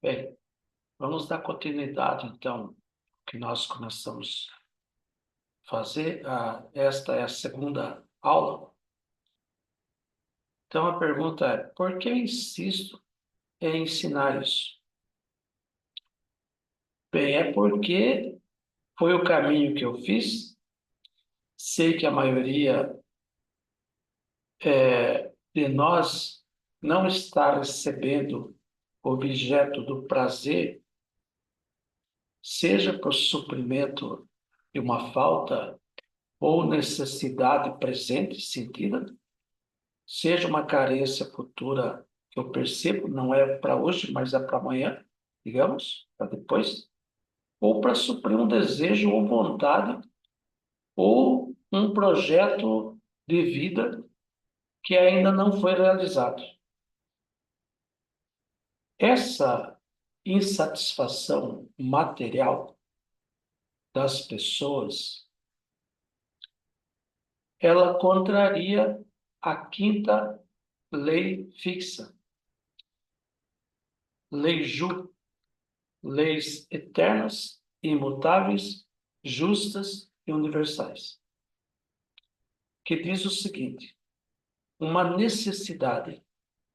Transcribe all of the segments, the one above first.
Bem, vamos dar continuidade, então, que nós começamos a fazer. Esta é a segunda aula. Então, a pergunta é, por que eu insisto em ensinar isso? Bem, é porque foi o caminho que eu fiz. Sei que a maioria de nós não está recebendo objeto do prazer, seja por suprimento de uma falta ou necessidade presente sentida, seja uma carência futura que eu percebo, não é para hoje, mas é para amanhã, digamos, para depois, ou para suprir um desejo ou vontade, ou um projeto de vida que ainda não foi realizado. Essa insatisfação material das pessoas, ela contraria a quinta lei fixa, lei Ju, leis eternas, imutáveis, justas e universais, que diz o seguinte: uma necessidade,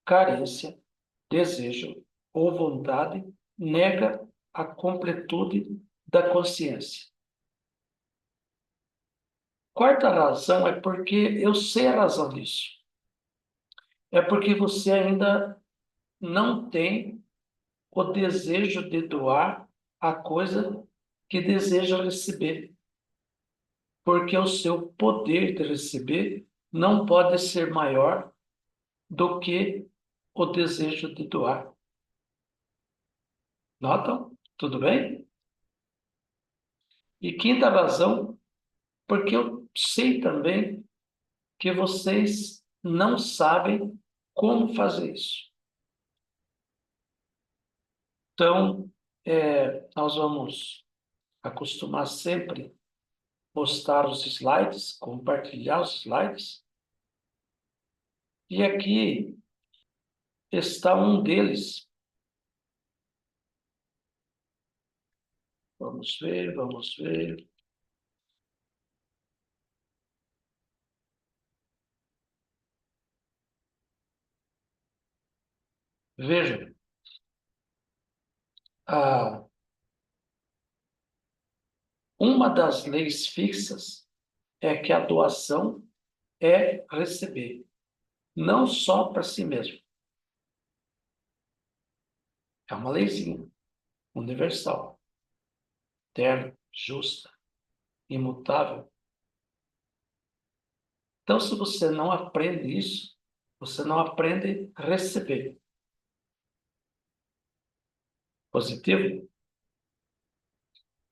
carência, desejo ou vontade nega a completude da consciência. Quarta razão é porque eu sei a razão disso. É porque você ainda não tem o desejo de doar a coisa que deseja receber. Porque o seu poder de receber não pode ser maior do que o desejo de doar. Notam? Tudo bem? E quinta razão, porque eu sei também que vocês não sabem como fazer isso. Então, nós vamos acostumar sempre postar os slides, compartilhar os slides. E aqui está um deles. Vamos ver, vamos ver. Vejam, uma das leis fixas é que a doação é receber, não só para si mesmo. É uma leizinha universal, eterna, justa, imutável. Então, se você não aprende isso, você não aprende a receber. Positivo?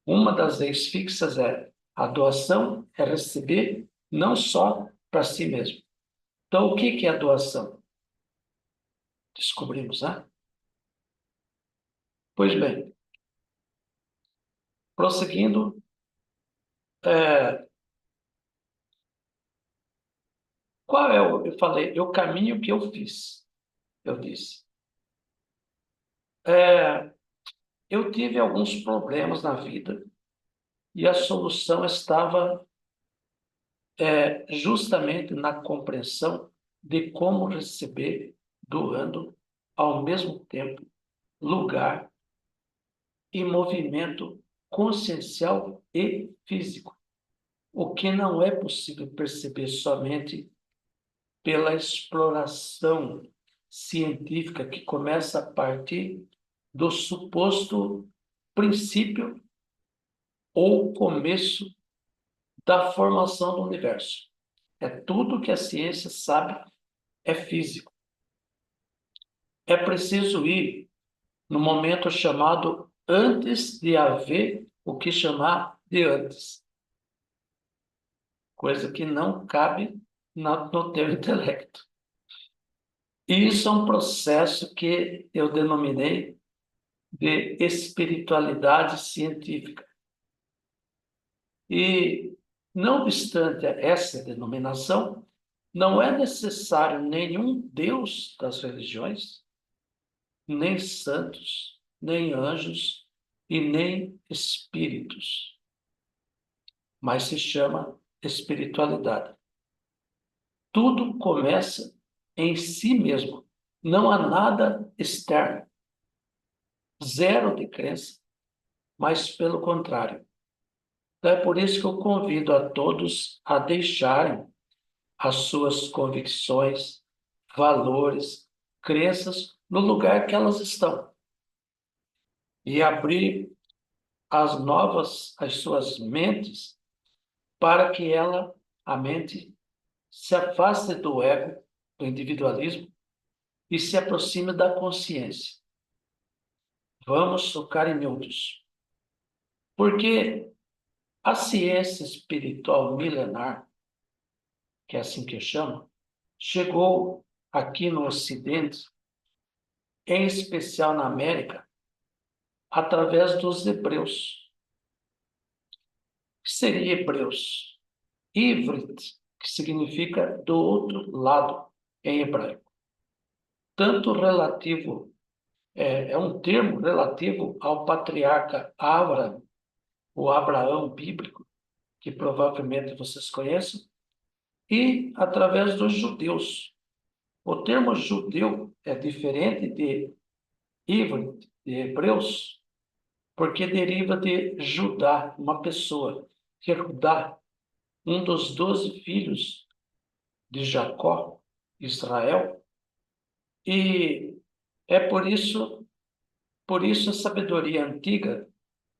Uma das leis fixas é a doação é receber não só para si mesmo. Então, o que é a doação? Descobrimos, né? Pois bem, prosseguindo, qual é eu falei, o caminho que eu fiz, eu disse. Eu tive alguns problemas na vida e a solução estava justamente na compreensão de como receber, doando, ao mesmo tempo, lugar e movimento consciencial e físico, o que não é possível perceber somente pela exploração científica que começa a partir do suposto princípio ou começo da formação do universo. É tudo que a ciência sabe é físico. É preciso ir no momento chamado antes de haver o que chamar de antes, coisa que não cabe no teu intelecto. E isso é um processo que eu denominei de espiritualidade científica. E, não obstante essa denominação, não é necessário nenhum Deus das religiões, nem santos, nem anjos e nem espíritos, mas se chama espiritualidade. Tudo começa em si mesmo. Não há nada externo. Zero de crença, mas pelo contrário. Então é por isso que eu convido a todos a deixarem as suas convicções, valores, crenças no lugar que elas estão e abrir as suas mentes para que a mente, se afaste do ego, do individualismo e se aproxime da consciência. Vamos focar em miúdos. Porque a ciência espiritual milenar, que é assim que eu chamo, chegou aqui no Ocidente, em especial na América, através dos hebreus. O que seria hebreus? Ivrit, que significa do outro lado, em hebraico. Tanto relativo, é um termo relativo ao patriarca Abraão, o Abraão bíblico, que provavelmente vocês conhecem, e através dos judeus. O termo judeu é diferente de Ivrit, de hebreus, porque deriva de Judá, uma pessoa, Judá, um dos 12 filhos de Jacó, Israel, e é por isso a sabedoria antiga,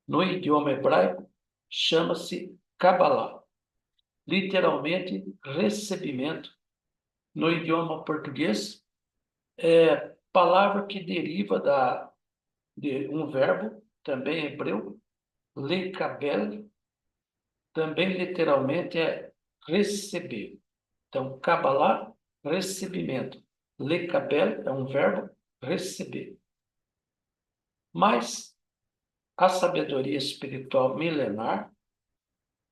no idioma hebraico, chama-se Kabbalah, literalmente recebimento. No idioma português, é palavra que deriva de um verbo, também hebreu, lekabel, também literalmente é receber. Então, Kabbalah, recebimento. Lekabel é um verbo, receber. Mas a sabedoria espiritual milenar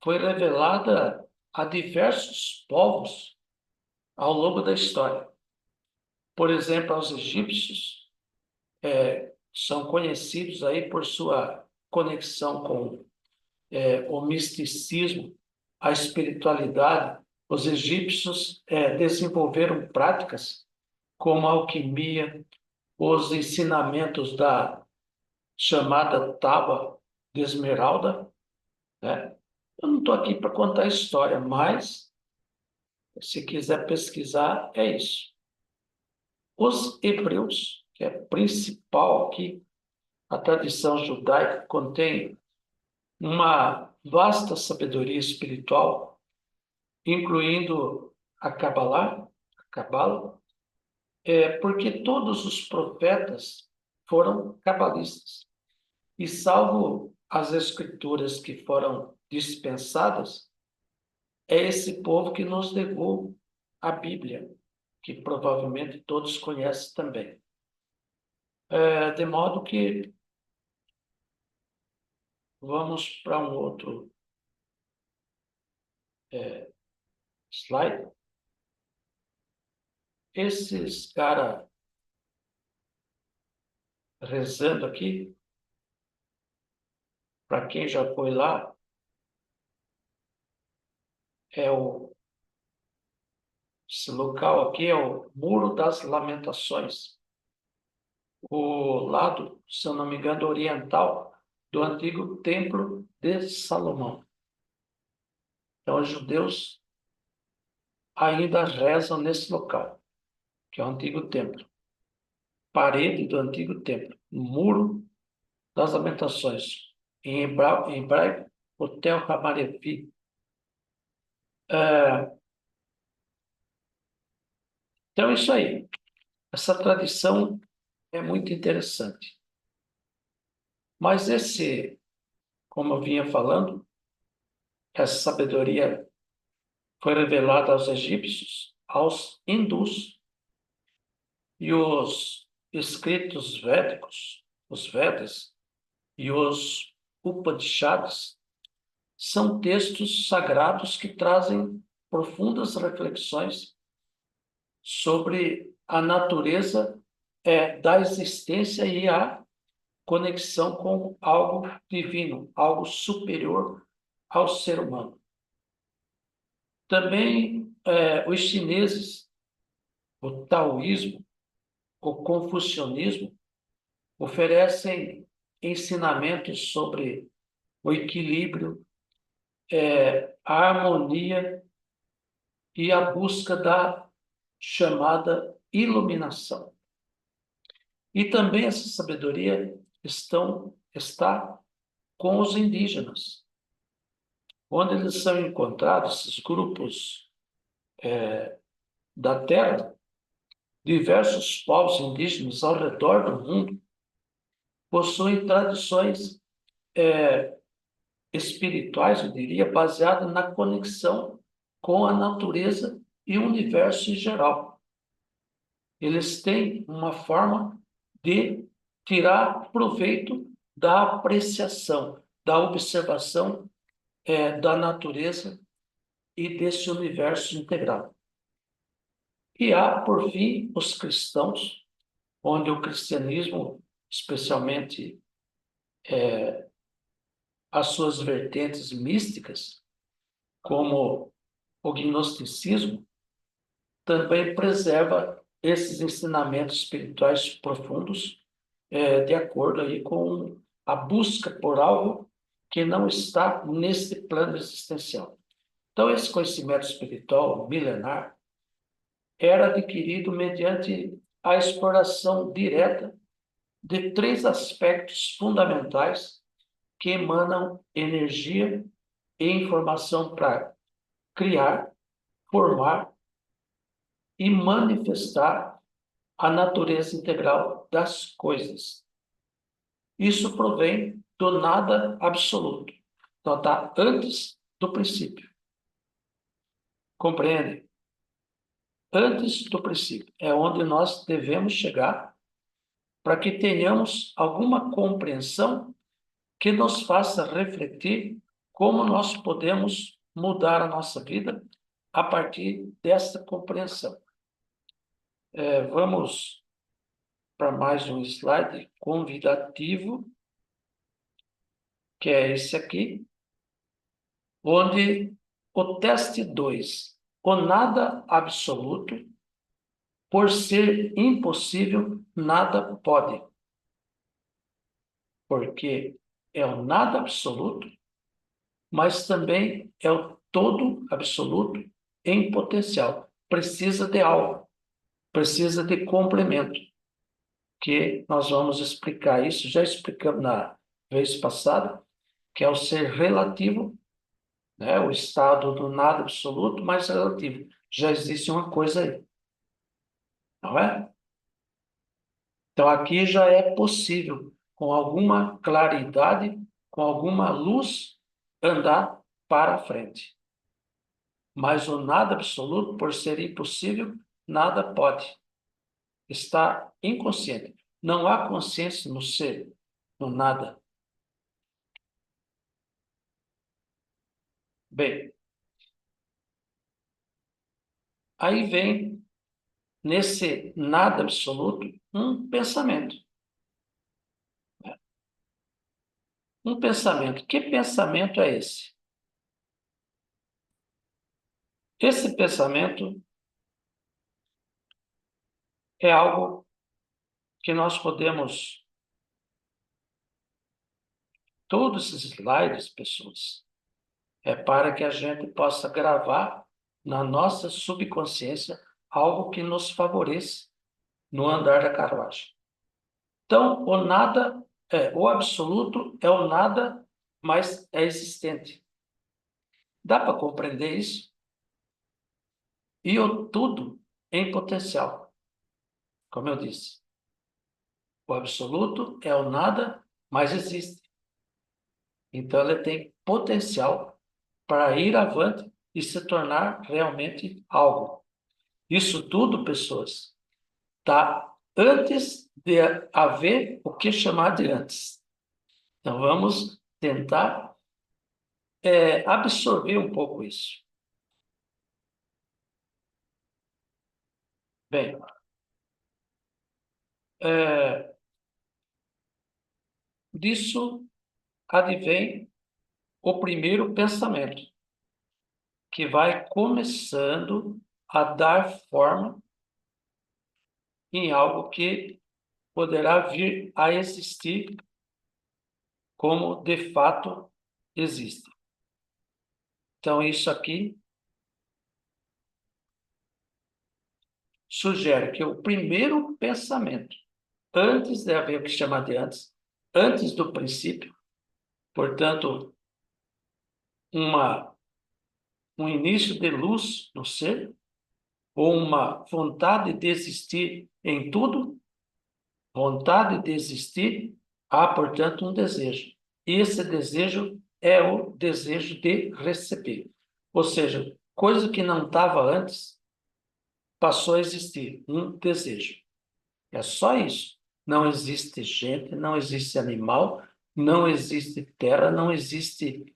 foi revelada a diversos povos ao longo da história. Por exemplo, aos egípcios, são conhecidos aí por sua conexão com o misticismo, a espiritualidade. Os egípcios desenvolveram práticas como a alquimia, os ensinamentos da chamada Tábua de Esmeralda, né? Eu não estou aqui para contar a história, mas se quiser pesquisar, é isso. Os hebreus, que é principal aqui, a tradição judaica contém uma vasta sabedoria espiritual, incluindo a Cabala, porque todos os profetas foram cabalistas. E salvo as escrituras que foram dispensadas, é esse povo que nos legou a Bíblia, que provavelmente todos conhecem também. De modo que vamos para um outro slide. Esses caras rezando aqui, para quem já foi lá, esse local aqui é o Muro das Lamentações, o lado, se eu não me engano, oriental do antigo Templo de Salomão. Então, os judeus ainda rezam nesse local, que é o antigo templo. Parede do antigo templo, Muro das Lamentações. Em hebraico, Hotel Hamarefi. Então, é isso aí. Essa tradição é muito interessante. Mas como eu vinha falando, essa sabedoria foi revelada aos egípcios, aos hindus, e os escritos védicos, os Vedas e os Upanishads são textos sagrados que trazem profundas reflexões sobre a natureza da existência e a conexão com algo divino, algo superior ao ser humano. Também os chineses, o taoísmo, o confucionismo, oferecem ensinamentos sobre o equilíbrio, a harmonia e a busca da chamada iluminação. E também essa sabedoria está com os indígenas, onde eles são encontrados, esses grupos da Terra, diversos povos indígenas ao redor do mundo possuem tradições espirituais, eu diria, baseadas na conexão com a natureza e o universo em geral. Eles têm uma forma de tirar proveito da apreciação, da observação da natureza e desse universo integral. E há, por fim, os cristãos, onde o cristianismo, especialmente as suas vertentes místicas, como o gnosticismo, também preserva esses ensinamentos espirituais profundos, de acordo aí com a busca por algo que não está nesse plano existencial. Então, esse conhecimento espiritual milenar era adquirido mediante a exploração direta de três aspectos fundamentais que emanam energia e informação para criar, formar e manifestar a natureza integral das coisas. Isso provém do nada absoluto. Então, está antes do princípio. Compreende? Antes do princípio. É onde nós devemos chegar para que tenhamos alguma compreensão que nos faça refletir como nós podemos mudar a nossa vida a partir dessa compreensão. Vamos para mais um slide convidativo, que é esse aqui, onde o teste 2, o nada absoluto, por ser impossível, nada pode. Porque é o nada absoluto, mas também é o todo absoluto em potencial. Precisa de algo, precisa de complemento, que nós vamos explicar isso, já explicamos na vez passada, que é o ser relativo, né? O estado do nada absoluto, mas relativo. Já existe uma coisa aí, não é? Então, aqui já é possível, com alguma claridade, com alguma luz, andar para frente. Mas o nada absoluto, por ser impossível, nada pode. Está inconsciente. Não há consciência no ser, no nada. Bem, aí vem, nesse nada absoluto, um pensamento. Um pensamento. Que pensamento é esse? Esse pensamento é algo que nós podemos, todos esses slides, pessoas, é para que a gente possa gravar na nossa subconsciência algo que nos favoreça no andar da carruagem. Então, o nada, o absoluto é o nada, mas é existente. Dá para compreender isso? E o tudo em potencial, como eu disse. O absoluto é o nada, mas existe. Então, ele tem potencial para ir avante e se tornar realmente algo. Isso tudo, pessoas, está antes de haver o que chamar de antes. Então, vamos tentar absorver um pouco isso. Bem, disso advém o primeiro pensamento, que vai começando a dar forma em algo que poderá vir a existir como de fato existe. Então, isso aqui sugere que o primeiro pensamento, antes de haver o que chama de antes do princípio, portanto, um início de luz no ser, ou uma vontade de existir em tudo, vontade de existir, há, portanto, um desejo. E esse desejo é o desejo de receber. Ou seja, coisa que não estava antes, passou a existir, um desejo. É só isso. Não existe gente, não existe animal, não existe terra, não existe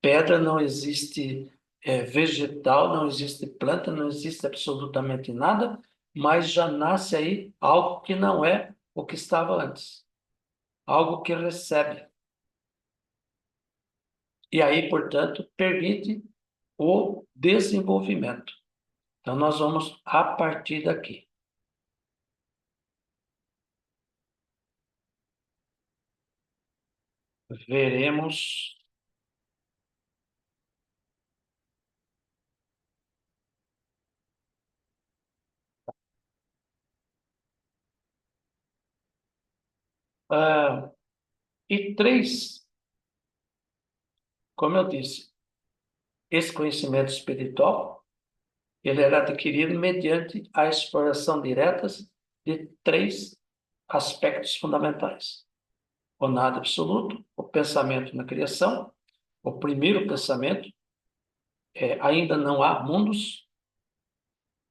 pedra, não existe vegetal, não existe planta, não existe absolutamente nada, mas já nasce aí algo que não é o que estava antes. Algo que recebe. E aí, portanto, permite o desenvolvimento. Então, nós vamos a partir daqui. Veremos e três, como eu disse, esse conhecimento espiritual, ele era adquirido mediante a exploração direta de três aspectos fundamentais: o nada absoluto, o pensamento na criação, o primeiro pensamento, ainda não há mundos,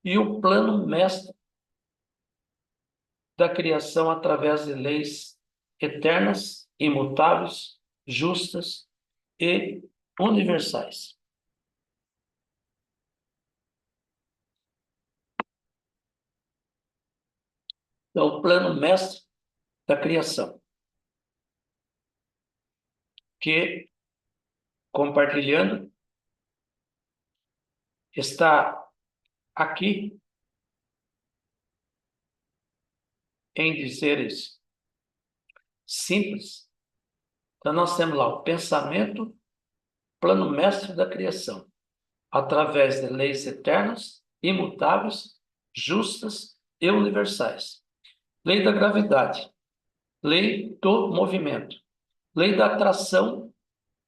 e o plano mestre da criação através de leis eternas, imutáveis, justas e universais. Então, o plano mestre da criação, que, compartilhando, está aqui em dizeres simples. Então, nós temos lá o pensamento, plano mestre da criação, através de leis eternas, imutáveis, justas e universais. Lei da gravidade, lei do movimento, lei da atração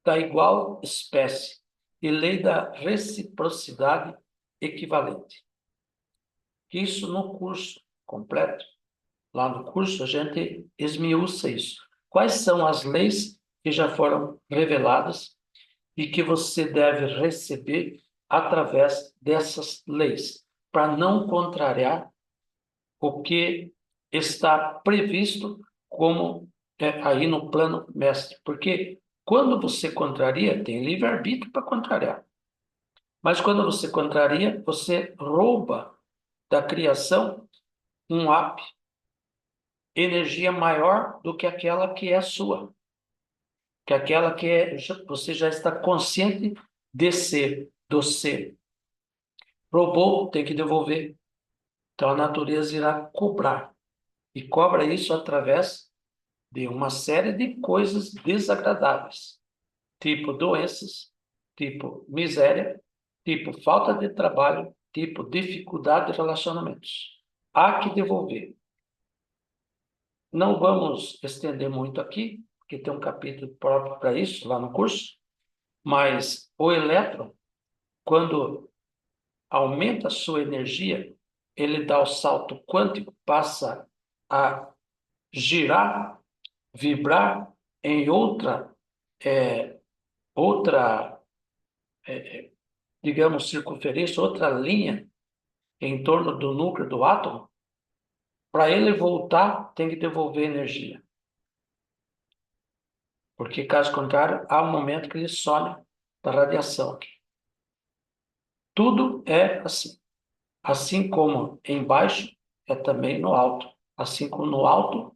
da igual espécie e lei da reciprocidade equivalente. Isso no curso completo. Lá no curso a gente esmiuça isso. Quais são as leis que já foram reveladas e que você deve receber através dessas leis, para não contrariar o que está previsto como aí no plano mestre. Porque quando você contraria, tem livre-arbítrio para contrariar. Mas quando você contraria, você rouba da criação um app, energia maior do que aquela que é sua, que aquela que você já está consciente de ser, do ser. Roubou, tem que devolver. Então a natureza irá cobrar. E cobra isso através de uma série de coisas desagradáveis, tipo doenças, tipo miséria, tipo falta de trabalho, tipo dificuldade de relacionamentos. Há que devolver. Não vamos estender muito aqui, porque tem um capítulo próprio para isso lá no curso, mas o elétron, quando aumenta a sua energia, ele dá o salto quântico, passa a girar, vibrar em é, outra, digamos, circunferência, outra linha em torno do núcleo do átomo. Para ele voltar, tem que devolver energia. Porque, caso contrário, há um momento que ele some da radiação aqui. Tudo é assim. Assim como embaixo, é também no alto. Assim como no alto,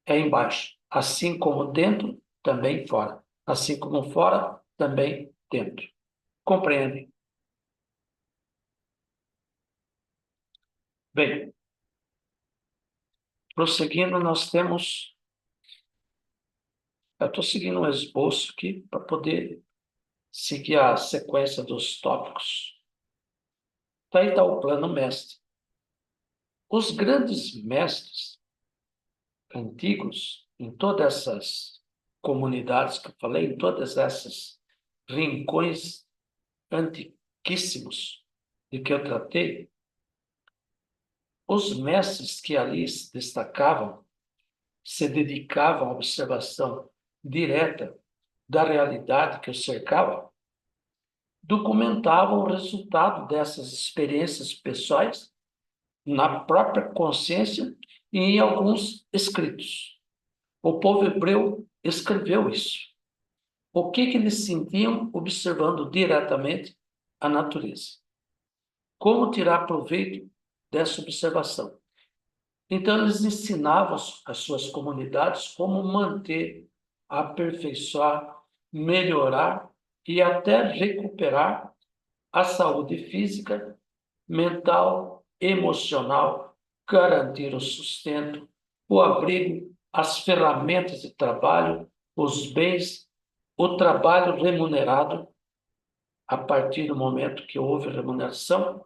é embaixo. Assim como dentro, também fora. Assim como fora, também dentro. Compreendem? Bem, prosseguindo, nós temos. Eu estou seguindo um esboço aqui para poder seguir a sequência dos tópicos. Daí está o plano mestre. Os grandes mestres antigos, em todas essas comunidades que eu falei, em todas essas rincões antiquíssimos de que eu tratei, os mestres que ali se destacavam, se dedicavam à observação direta da realidade que os cercava, documentavam o resultado dessas experiências pessoais na própria consciência e em alguns escritos. O povo hebreu escreveu isso. O que eles sentiam observando diretamente a natureza? Como tirar proveito dessa observação? Então, eles ensinavam às suas comunidades como manter, aperfeiçoar, melhorar e até recuperar a saúde física, mental, emocional, garantir o sustento, o abrigo, as ferramentas de trabalho, os bens, o trabalho remunerado, a partir do momento que houve remuneração,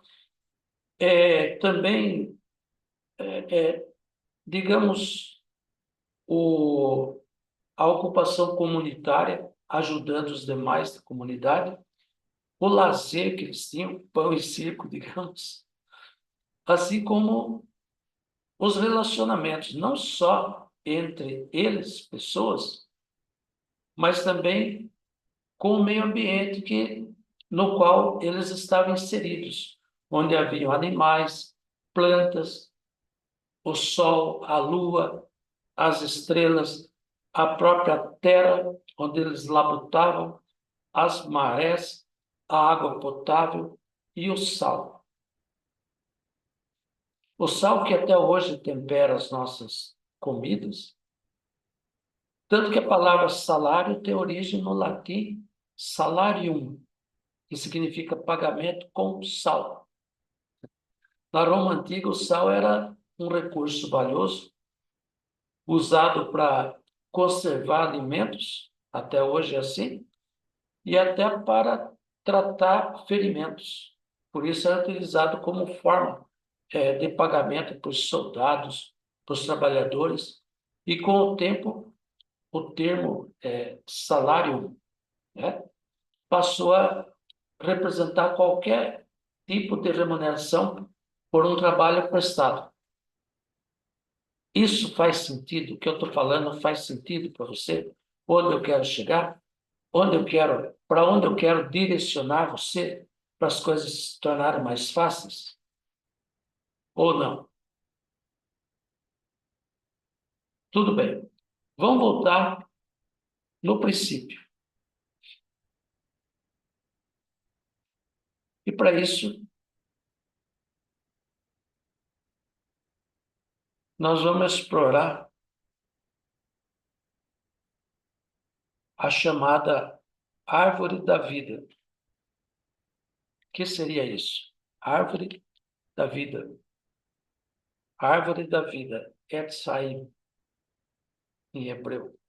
também, digamos, o, a ocupação comunitária, ajudando os demais da comunidade, o lazer que eles tinham, pão e circo, digamos, assim como os relacionamentos, não só entre eles, pessoas, mas também com o meio ambiente no qual eles estavam inseridos, onde haviam animais, plantas, o sol, a lua, as estrelas, a própria terra onde eles labutavam, as marés, a água potável e o sal. O sal que até hoje tempera as nossas comidas, tanto que a palavra salário tem origem no latim salarium, que significa pagamento com sal. Na Roma antiga, o sal era um recurso valioso, usado para conservar alimentos, até hoje é assim, e até para tratar ferimentos. Por isso era utilizado como forma de pagamento para os soldados, para os trabalhadores, e com o tempo o termo salário, né, passou a representar qualquer tipo de remuneração por um trabalho prestado. Isso faz sentido? O que eu estou falando faz sentido para você? Onde eu quero chegar? Para onde eu quero direcionar você para as coisas se tornarem mais fáceis? Ou não? Tudo bem. Vamos voltar no princípio. E para isso, nós vamos explorar a chamada árvore da vida. O que seria isso? Árvore da vida. Árvore da vida, Etz Haim, em hebreu.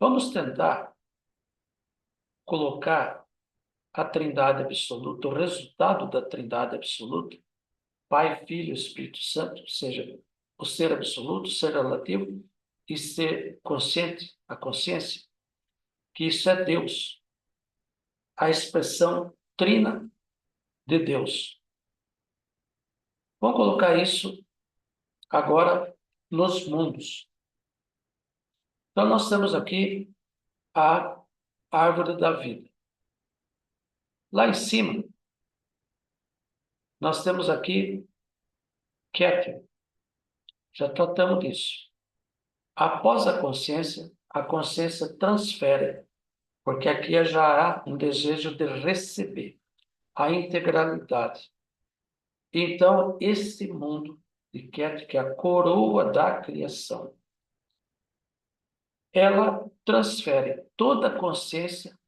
Vamos tentar colocar a Trindade absoluta, o resultado da Trindade absoluta, Pai, Filho e Espírito Santo, ou seja, o ser absoluto, o ser relativo e ser consciente, a consciência, que isso é Deus, a expressão trina de Deus. Vamos colocar isso agora nos mundos. Então, nós temos aqui a árvore da vida. Lá em cima, nós temos aqui Keter. Já tratamos disso. Após a consciência transfere, porque aqui já há um desejo de receber a integralidade. Então, esse mundo de Keter, que é a coroa da criação, ela transfere toda a consciência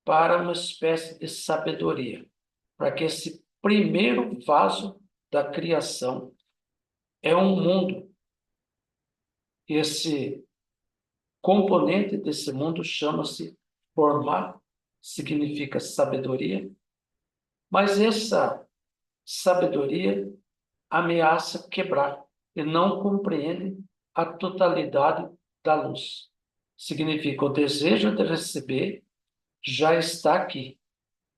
para uma espécie de sabedoria, para que esse primeiro vaso da criação é um mundo. Esse componente desse mundo chama-se formar, significa sabedoria, mas essa sabedoria ameaça quebrar e não compreende a totalidade da luz. Significa o desejo de receber já está aqui.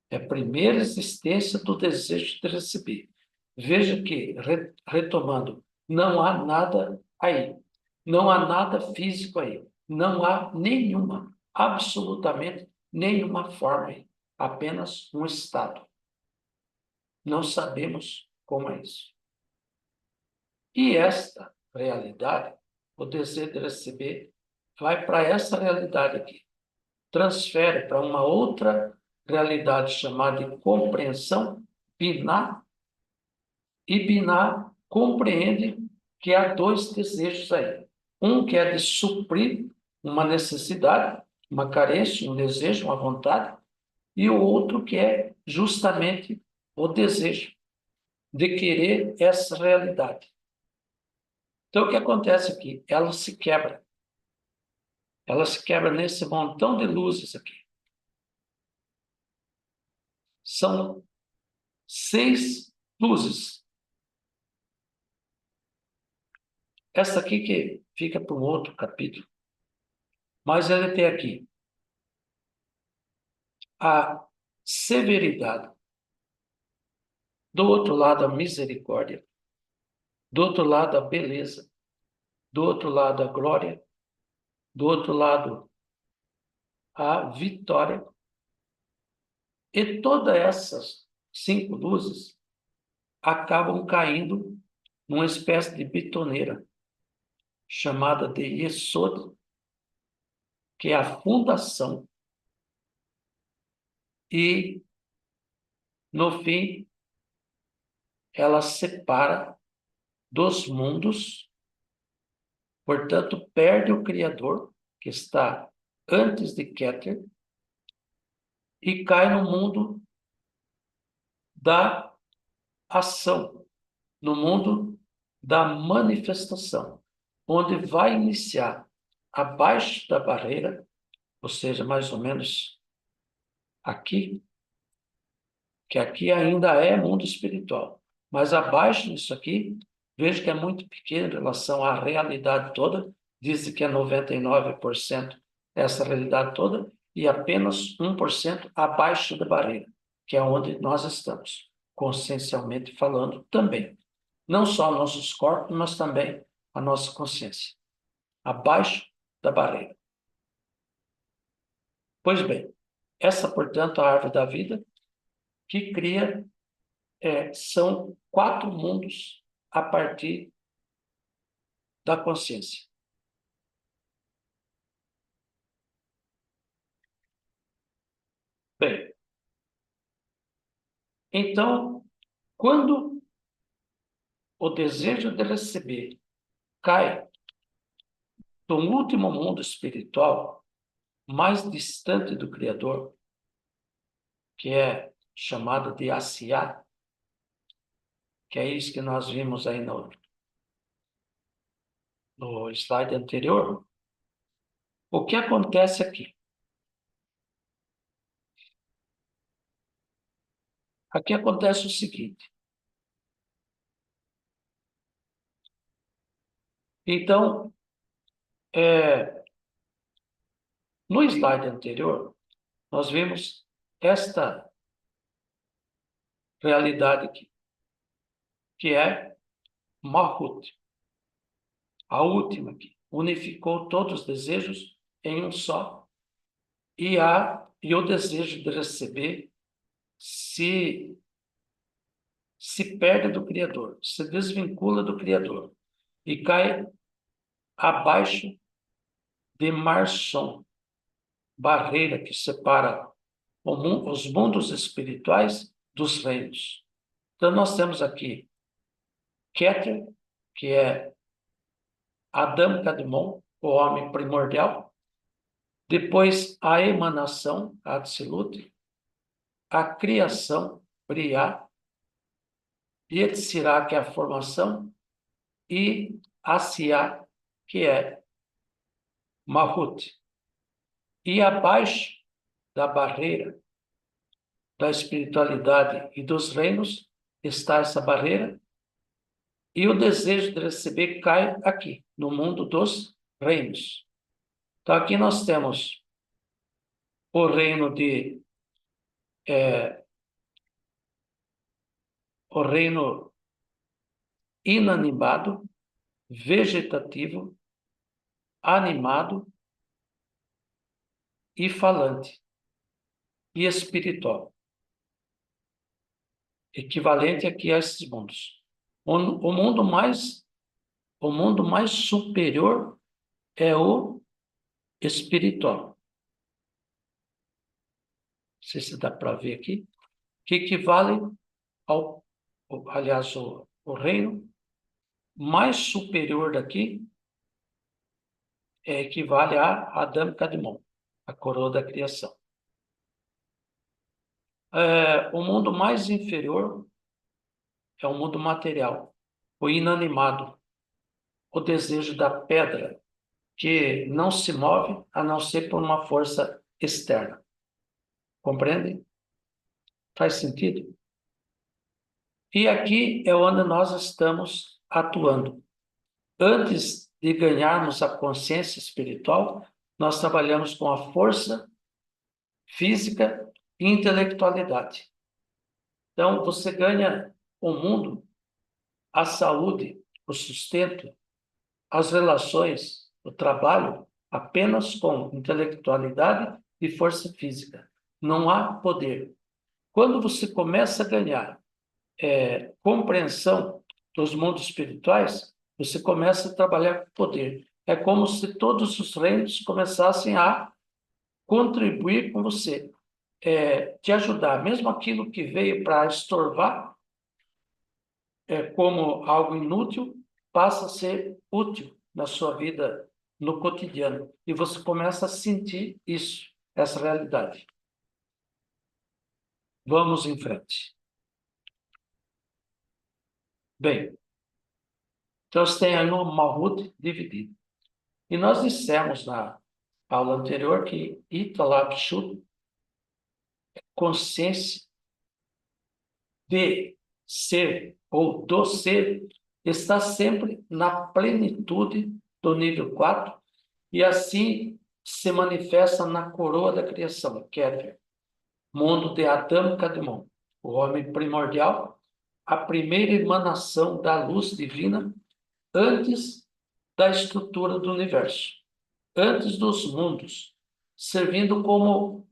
É a primeira existência do desejo de receber. Veja que, retomando, não há nada aí. Não há nada físico aí. Não há nenhuma, absolutamente nenhuma forma aí. Apenas um estado. Não sabemos como é isso. E esta realidade, o desejo de receber, vai para essa realidade aqui. Transfere para uma outra realidade chamada de compreensão, Binah, e Binah compreende que há dois desejos aí. Um que é de suprir uma necessidade, uma carência, um desejo, uma vontade, e o outro que é justamente o desejo de querer essa realidade. Então, o que acontece aqui? Ela se quebra. Ela se quebra nesse montão de luzes aqui. São 6 luzes. Essa aqui que fica para um outro capítulo. Mas ele tem aqui a severidade. Do outro lado, a misericórdia. Do outro lado, a beleza. Do outro lado, a glória. Do outro lado, a vitória. E todas essas 5 luzes acabam caindo numa espécie de bitoneira, chamada de Yesod, que é a fundação. E, no fim, ela separa dos mundos, portanto, perde o Criador, que está antes de Keter, e cai no mundo da ação, no mundo da manifestação, onde vai iniciar abaixo da barreira, ou seja, mais ou menos aqui, que aqui ainda é mundo espiritual, mas abaixo disso aqui, vejo que é muito pequeno em relação à realidade toda, dizem que é 99% essa realidade toda, e apenas 1% abaixo da barreira, que é onde nós estamos, consciencialmente falando também. Não só nossos corpos, mas também a nossa consciência, abaixo da barreira. Pois bem, essa, portanto, a árvore da vida, que cria, são 4 mundos a partir da consciência. Bem, então, quando o desejo de receber cai do último mundo espiritual, mais distante do Criador, que é chamado de Asiá, que é isso que nós vimos aí no slide anterior, o que acontece aqui? Aqui acontece o seguinte. Então, no slide anterior, nós vimos esta realidade aqui, que é Malhut, a última aqui. Unificou todos os desejos em um só. E o desejo de receber se perde do Criador, se desvincula do Criador e cai abaixo de Marson, barreira que separa os mundos espirituais dos reinos. Então, nós temos aqui Keter, que é Adam Kadmon, o homem primordial. Depois, a emanação, Atzilut, a criação, Briá, Yetzirah, que é a formação, e Asiá, que é Malhut. E abaixo da barreira da espiritualidade e dos reinos está essa barreira, e o desejo de receber cai aqui, no mundo dos reinos. Então, aqui nós temos o reino o reino inanimado, vegetativo, animado e falante e espiritual, equivalente aqui a esses mundos. O mundo mais superior é o espiritual. Não sei se dá para ver aqui, que equivale aliás, o reino mais superior daqui equivale a Adam Kadmon, a coroa da criação. O mundo mais inferior é o mundo material, o inanimado, o desejo da pedra, que não se move a não ser por uma força externa. Compreendem? Faz sentido? E aqui é onde nós estamos atuando. Antes de ganharmos a consciência espiritual, nós trabalhamos com a força física e intelectualidade. Então, você ganha o mundo, a saúde, o sustento, as relações, o trabalho, apenas com intelectualidade e força física. Não há poder. Quando você começa a ganhar compreensão dos mundos espirituais, você começa a trabalhar com poder. É como se todos os reinos começassem a contribuir com você, te ajudar. Mesmo aquilo que veio para estorvar, como algo inútil, passa a ser útil na sua vida, no cotidiano. E você começa a sentir isso, essa realidade. Vamos em frente. Bem, então você tem aí um Malhut dividido. E nós dissemos na aula anterior que Italapshut, consciência de ser ou do ser, está sempre na plenitude do nível 4 e assim se manifesta na coroa da criação, Keter, mundo de Adam Kadmon, o homem primordial, a primeira emanação da luz divina antes da estrutura do universo, antes dos mundos, servindo como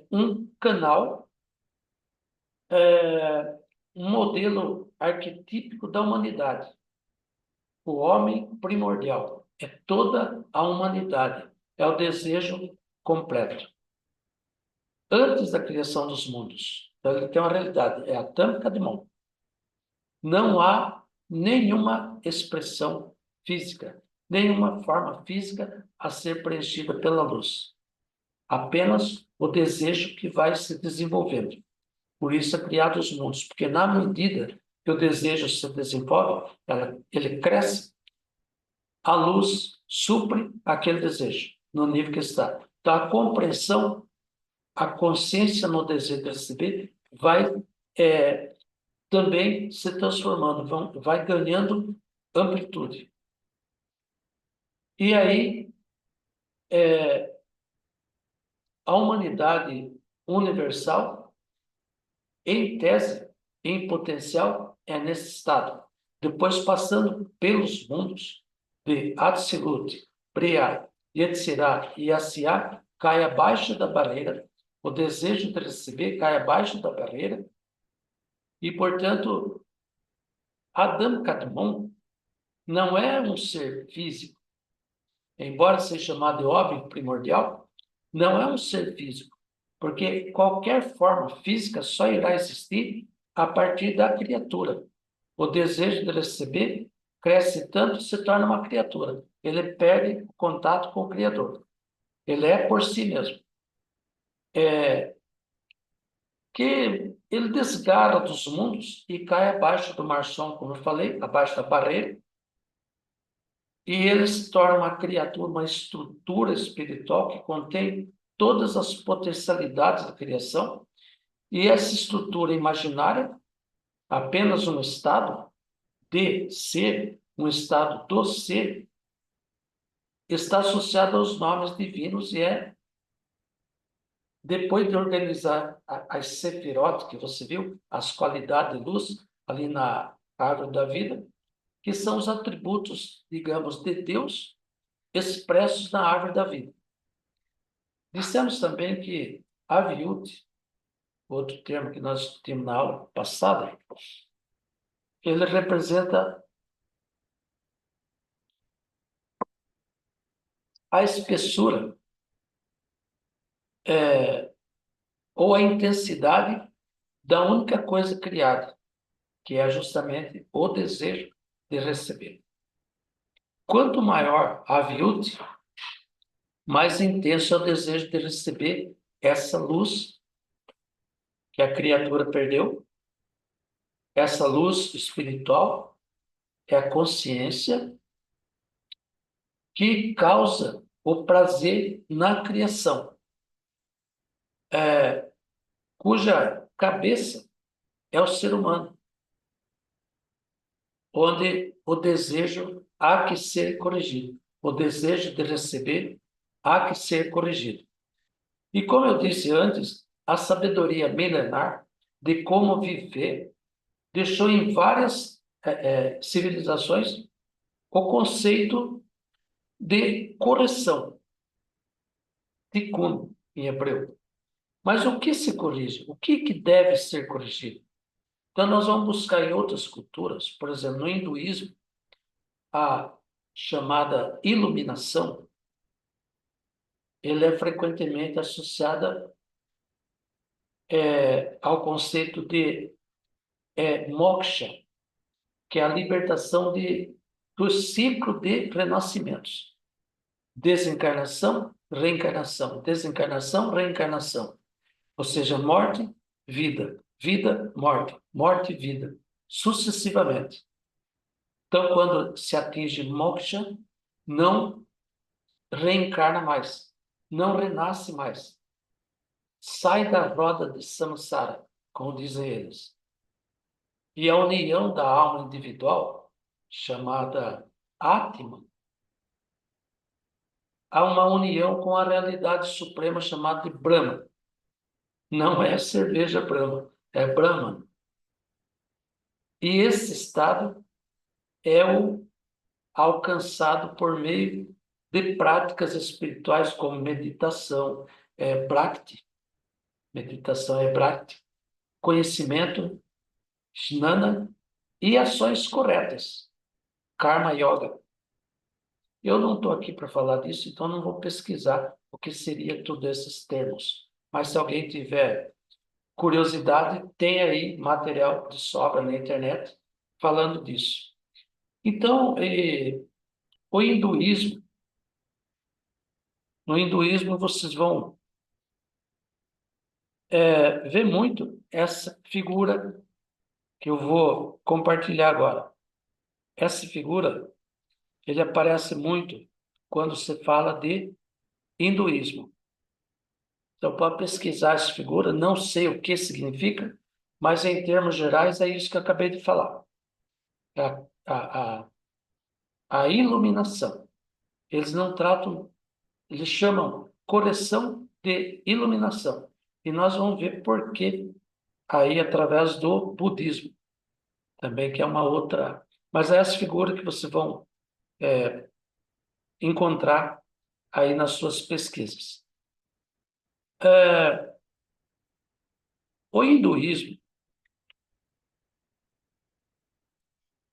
um canal, um modelo arquetípico da humanidade. O homem primordial é toda a humanidade, é o desejo completo. Antes da criação dos mundos, então ele tem uma realidade, é a Tâmica de Mão. Não há nenhuma expressão física, nenhuma forma física a ser preenchida pela luz. Apenas o desejo que vai se desenvolvendo. Por isso é criado os mundos, porque na medida que o desejo se desenvolve, ele cresce, a luz supre aquele desejo, no nível que está. Então, a compreensão, a consciência no desejo de receber vai também se transformando, vai ganhando amplitude. E aí, a humanidade universal, em tese, em potencial, é nesse estado. Depois, passando pelos mundos de Atzilut, Briah, Yetzirah e Asiá, cai abaixo da barreira, o desejo de receber cai abaixo da barreira, e, portanto, Adam Kadmon não é um ser físico, embora seja chamado de homem primordial, não é um ser físico, porque qualquer forma física só irá existir a partir da criatura. O desejo de receber cresce tanto, se torna uma criatura. Ele perde o contato com o Criador. Ele é por si mesmo. Que ele desgarra dos mundos e cai abaixo do mar som, como eu falei, abaixo da barreira, e ele se torna uma criatura, uma estrutura espiritual que contém todas as potencialidades da criação, e essa estrutura imaginária, apenas um estado de ser, um estado do ser, está associado aos nomes divinos e depois de organizar as sefirot, que você viu, as qualidades de luz ali na árvore da vida, que são os atributos, digamos, de Deus expressos na árvore da vida. Dissemos também que Aviut, outro termo que nós discutimos na aula passada, ele representa a espessura ou a intensidade da única coisa criada, que é justamente o desejo de receber. Quanto maior a Aviut, mais intenso é o desejo de receber essa luz que a criatura perdeu. Essa luz espiritual é a consciência que causa o prazer na criação, cuja cabeça é o ser humano, onde o desejo há que ser corrigido, o desejo de receber há que ser corrigido. E como eu disse antes, a sabedoria milenar de como viver deixou em várias civilizações o conceito de correção, tikkun em hebreu. Mas o que se corrige? O que deve ser corrigido? Então, nós vamos buscar em outras culturas, por exemplo, no hinduísmo, a chamada iluminação, ele é frequentemente associada ao conceito de moksha, que é a libertação do ciclo de renascimentos. Desencarnação, reencarnação, desencarnação, reencarnação. Ou seja, morte, vida, vida, morte, morte, vida, sucessivamente. Então, quando se atinge moksha, não reencarna mais, não renasce mais. Sai da roda de samsara, como dizem eles. E a união da alma individual, chamada Atma, há uma união com a realidade suprema chamada de Brahma. Não é cerveja Brahma, é Brahman. E esse estado é o alcançado por meio de práticas espirituais como meditação, bhakti, meditação é bhakti, conhecimento, jnana e ações corretas, karma yoga. Eu não estou aqui para falar disso, então não vou pesquisar o que seria todos esses termos. Mas se alguém tiver curiosidade, tem aí material de sobra na internet falando disso. Então, o hinduísmo, no hinduísmo vocês vão ver muito essa figura que eu vou compartilhar agora. Essa figura, ele aparece muito quando se fala de hinduísmo. Então, pode pesquisar essa figura, não sei o que significa, mas em termos gerais é isso que eu acabei de falar. A, a, a, a iluminação. Eles não tratam, eles chamam correção de iluminação. E nós vamos ver por que aí através do budismo, também que é uma outra. Mas é essa figura que vocês vão encontrar aí nas suas pesquisas. É, o hinduísmo,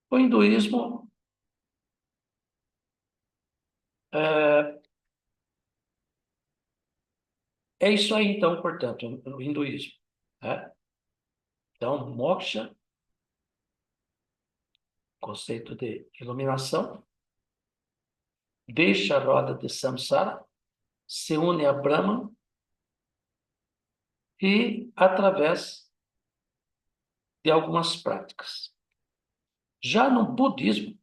o hinduísmo é, é isso aí, então, portanto, o hinduísmo. Né? Então, moksha conceito de iluminação, deixa a roda de samsara, se une a Brahman e através de algumas práticas. Já no budismo,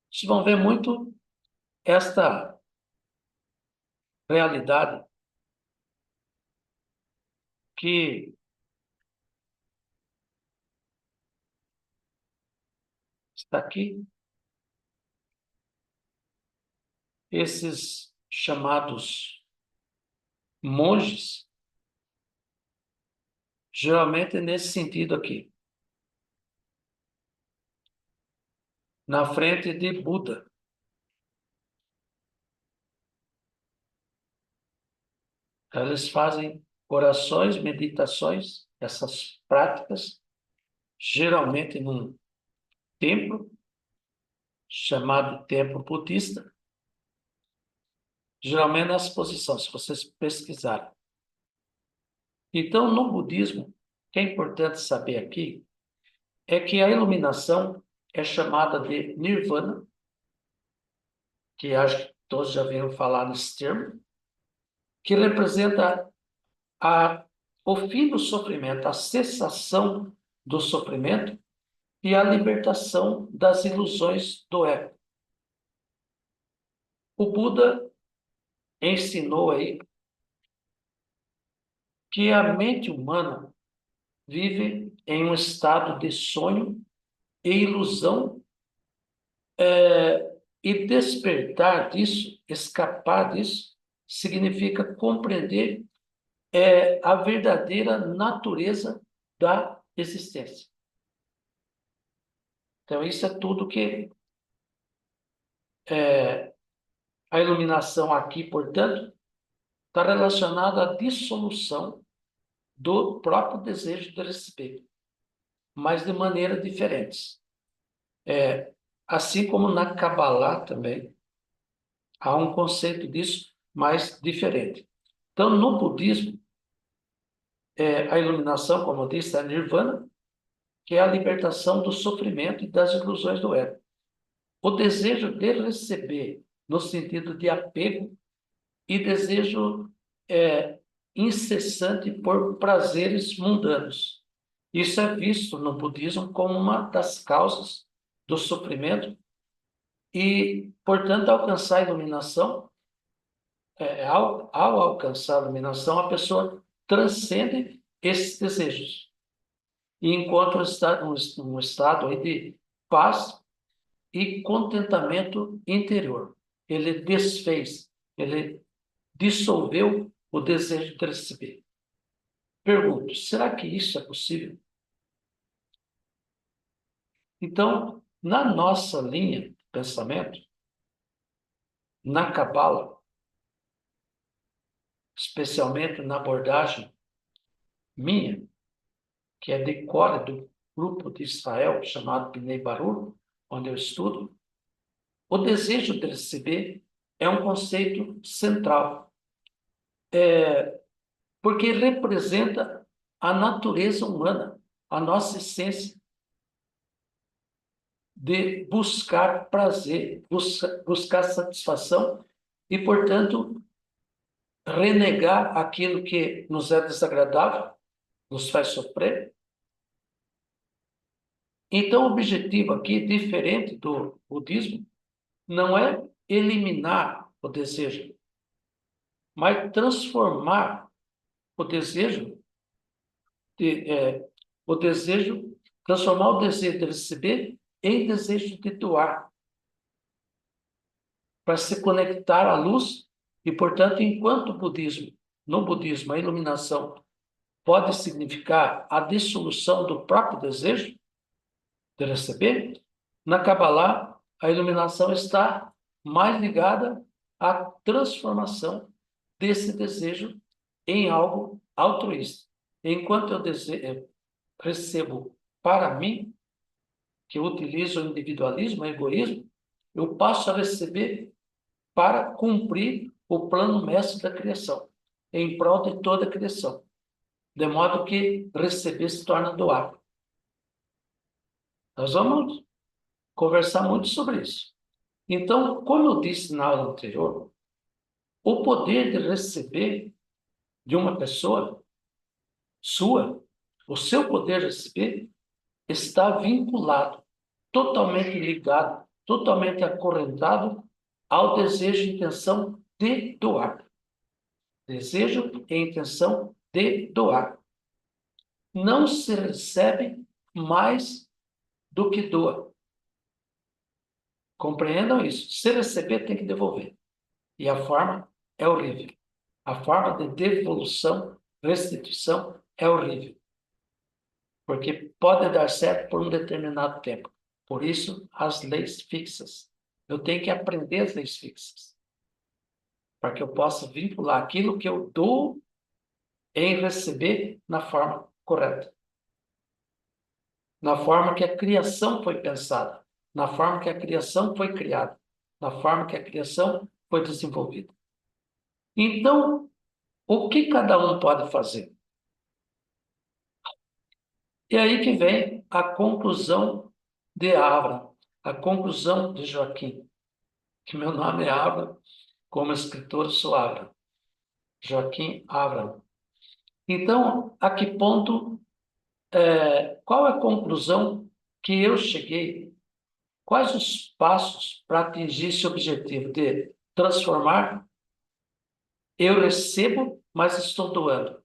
vocês vão ver muito esta realidade que está aqui, esses chamados monges, geralmente nesse sentido aqui, na frente de Buda. Eles fazem orações, meditações, essas práticas, geralmente num templo, chamado templo budista, geralmente nessa posição, se vocês pesquisarem. Então, no budismo, o que é importante saber aqui é que a iluminação é chamada de nirvana, que acho que todos já viram falar nesse termo, que representa o fim do sofrimento, a cessação do sofrimento e a libertação das ilusões do ego. O Buda ensinou aí que a mente humana vive em um estado de sonho e ilusão, e despertar disso, escapar disso, significa compreender a verdadeira natureza da existência. Então, isso é tudo que a iluminação aqui, portanto, está relacionada à dissolução do próprio desejo de receber, mas de maneira diferentes. Assim como na Kabbalah também, há um conceito disso, mas diferente. Então, no budismo, a iluminação, como eu disse, é a nirvana, que é a libertação do sofrimento e das ilusões do ego. O desejo de receber, no sentido de apego, e desejo incessante por prazeres mundanos. Isso é visto no budismo como uma das causas do sofrimento e, portanto, alcançar a iluminação, ao alcançar a iluminação, a pessoa transcende esses desejos e encontra um estado aí de paz e contentamento interior. Ele desfez, ele dissolveu o desejo de receber. Pergunto, será que isso é possível? Então, na nossa linha de pensamento, na Cabala, especialmente na abordagem minha, que é de Cora, do grupo de Israel, chamado Bnei Baruch, onde eu estudo, o desejo de receber é um conceito central, porque representa a natureza humana, a nossa essência de buscar prazer, buscar satisfação e, portanto, renegar aquilo que nos é desagradável, nos faz sofrer. Então, o objetivo aqui, diferente do budismo, não é eliminar o desejo, mas transformar o desejo, de, é, o desejo, transformar o desejo de receber em desejo de doar, para se conectar à luz e, portanto, enquanto no budismo, a iluminação pode significar a dissolução do próprio desejo de receber, na Kabbalah, a iluminação está mais ligada à transformação desse desejo em algo altruísta. Enquanto eu recebo para mim, que eu utilizo o individualismo, o egoísmo, eu passo a receber para cumprir o plano mestre da criação, em prol de toda a criação, de modo que receber se torna doar. Nós vamos conversar muito sobre isso. Então, como eu disse na aula anterior, o poder de receber de uma pessoa sua, o seu poder de receber, está vinculado, totalmente ligado, totalmente acorrentado ao desejo e intenção de doar. Desejo e intenção de doar. Não se recebe mais do que doa. Compreendam isso. Se receber, tem que devolver. E a forma é horrível. A forma de devolução, restituição, é horrível. Porque pode dar certo por um determinado tempo. Por isso, as leis fixas. Eu tenho que aprender as leis fixas. Para que eu possa vincular aquilo que eu dou em receber na forma correta. Na forma que a criação foi pensada. Na forma que a criação foi criada. Na forma que a criação foi desenvolvida. Então, o que cada um pode fazer? E aí que vem a conclusão de Abra, a conclusão de Joaquim, que meu nome é Abra, como escritor sou Abra, Joaquim Abra. Então, a que ponto, qual é a conclusão que eu cheguei? Quais os passos para atingir esse objetivo de transformar? Eu recebo, mas estou doando.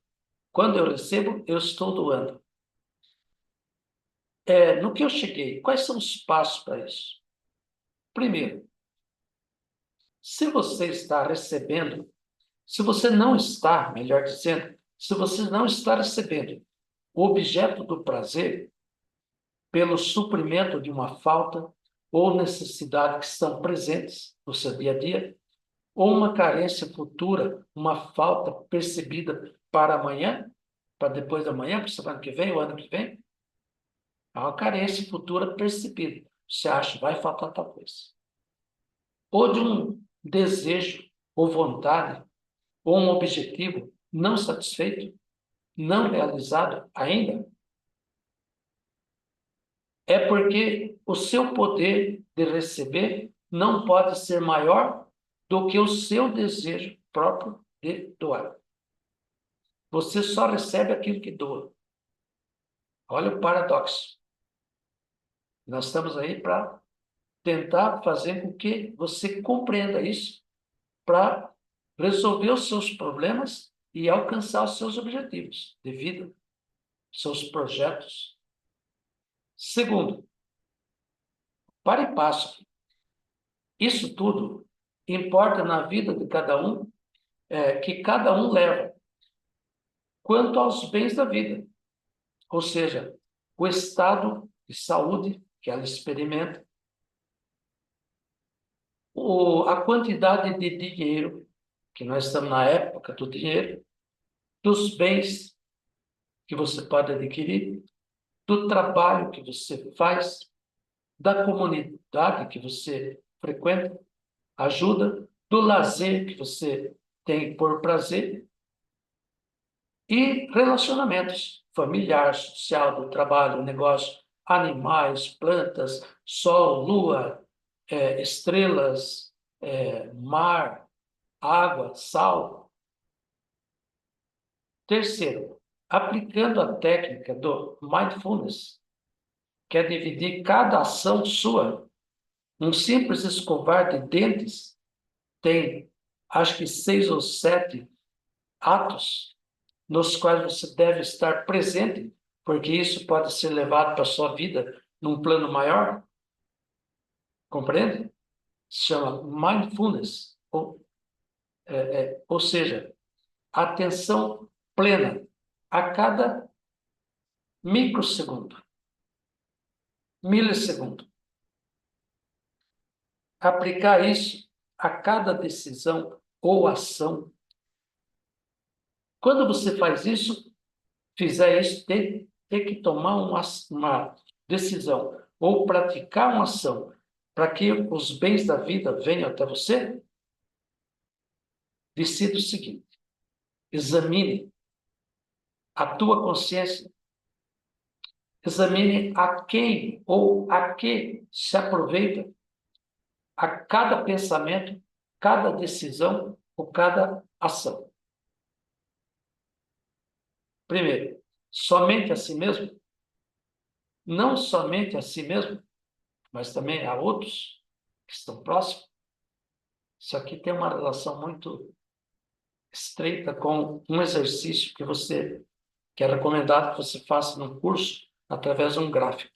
Quando eu recebo, eu estou doando. No que eu cheguei, quais são os passos para isso? Primeiro, se você está recebendo, se você não está, melhor dizendo, se você não está recebendo o objeto do prazer pelo suprimento de uma falta ou necessidade que estão presentes no seu dia a dia, ou uma carência futura, uma falta percebida para amanhã, para depois da manhã, para a semana que vem, o ano que vem, há uma carência futura percebida. Você acha, vai faltar tal coisa. Ou de um desejo, ou vontade, ou um objetivo não satisfeito, não realizado ainda, é porque o seu poder de receber não pode ser maior do que o seu desejo próprio de doar. Você só recebe aquilo que doa. Olha o paradoxo. Nós estamos aí para tentar fazer com que você compreenda isso, para resolver os seus problemas e alcançar os seus objetivos de vida, seus projetos. Segundo, para e passo. Isso tudo importa na vida de cada um, que cada um leva, quanto aos bens da vida. Ou seja, o estado de saúde que ela experimenta, a quantidade de dinheiro, que nós estamos na época do dinheiro, dos bens que você pode adquirir, do trabalho que você faz, da comunidade que você frequenta, ajuda, do lazer que você tem por prazer e relacionamentos familiar, social, do trabalho, negócio, animais, plantas, sol, lua, estrelas, mar, água, sal. Terceiro, aplicando a técnica do mindfulness, que é dividir cada ação sua. Um simples escovar de dentes tem, acho que 6 ou 7 atos nos quais você deve estar presente, porque isso pode ser levado para a sua vida num plano maior. Compreende? Se chama mindfulness, ou seja, atenção plena a cada microsegundo, milissegundo. Aplicar isso a cada decisão ou ação. Quando você faz isso, fizer isso, tem que tomar uma decisão ou praticar uma ação para que os bens da vida venham até você, decida o seguinte: examine a tua consciência, Examine a quem ou a que se aproveita a cada pensamento, cada decisão ou cada ação. Primeiro, somente a si mesmo, não somente a si mesmo, mas também a outros que estão próximos. Isso aqui tem uma relação muito estreita com um exercício que é recomendado que você faça num curso através de um gráfico.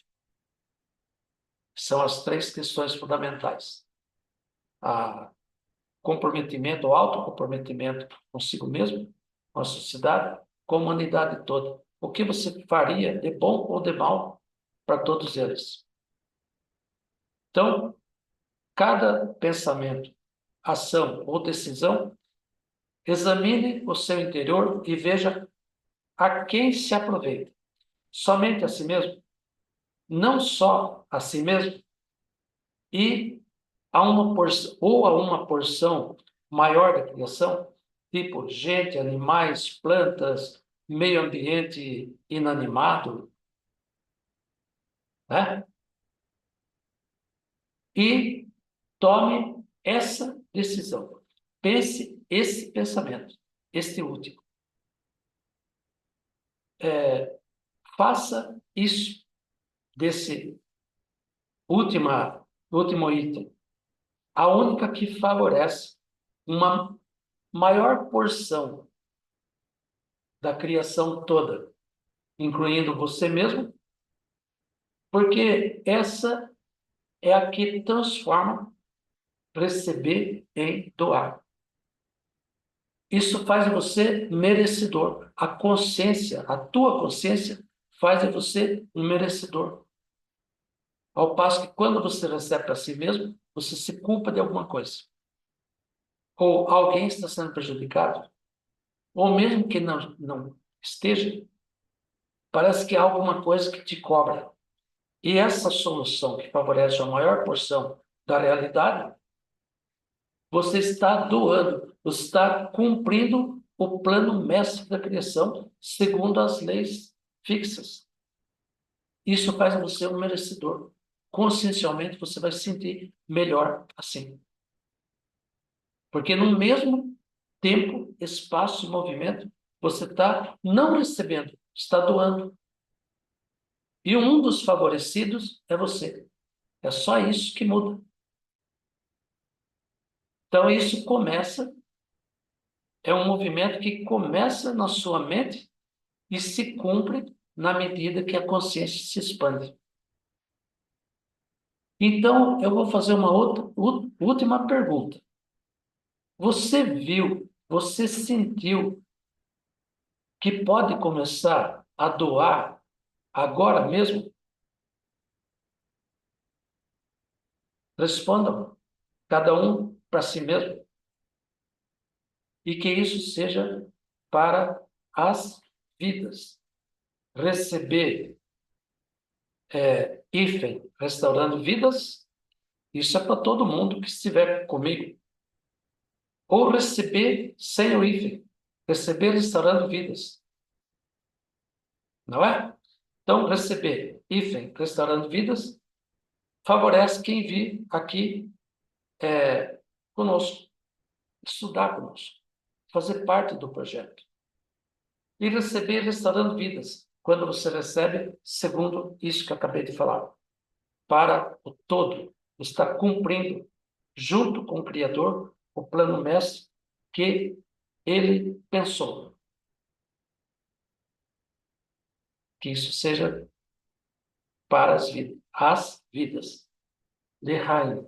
São as 3 questões fundamentais: a comprometimento, o autocomprometimento consigo mesmo, com a sociedade, com a humanidade toda. O que você faria de bom ou de mal para todos eles? Então, cada pensamento, ação ou decisão, examine o seu interior e veja a quem se aproveita. Somente a si mesmo? Não só a si mesmo? E a uma porção, ou a uma porção maior da criação, tipo gente, animais, plantas, meio ambiente inanimado, né? E tome essa decisão. Pense esse pensamento, este último. Faça isso desse último item, a única que favorece uma maior porção da criação toda, incluindo você mesmo, porque essa é a que transforma receber em doar. Isso faz você merecedor. A consciência, a tua consciência, faz de você um merecedor. Ao passo que quando você recebe para si mesmo, você se culpa de alguma coisa. Ou alguém está sendo prejudicado, ou mesmo que não esteja, parece que há alguma coisa que te cobra. E essa solução que favorece a maior porção da realidade, você está doando, você está cumprindo o plano mestre da criação segundo as leis fixas. Isso faz você um merecedor. Consciencialmente você vai se sentir melhor assim. Porque no mesmo tempo, espaço e movimento, você está não recebendo, está doando. E um dos favorecidos é você. É só isso que muda. Então, isso começa, é um movimento que começa na sua mente e se cumpre na medida que a consciência se expande. Então, eu vou fazer uma última pergunta. Você viu, você sentiu que pode começar a doar agora mesmo? Respondam, cada um para si mesmo. E que isso seja para as vidas. Receber hífen, restaurando vidas, isso é para todo mundo que estiver comigo. Ou receber sem o hífen, receber restaurando vidas. Não é? Então, receber hífen, restaurando vidas, favorece quem vir aqui conosco, estudar conosco, fazer parte do projeto. E receber restaurando vidas, quando você recebe, segundo isso que eu acabei de falar, para o todo, está cumprindo, junto com o Criador, o plano mestre que ele pensou. Que isso seja para as vidas. As vidas. Lehaim.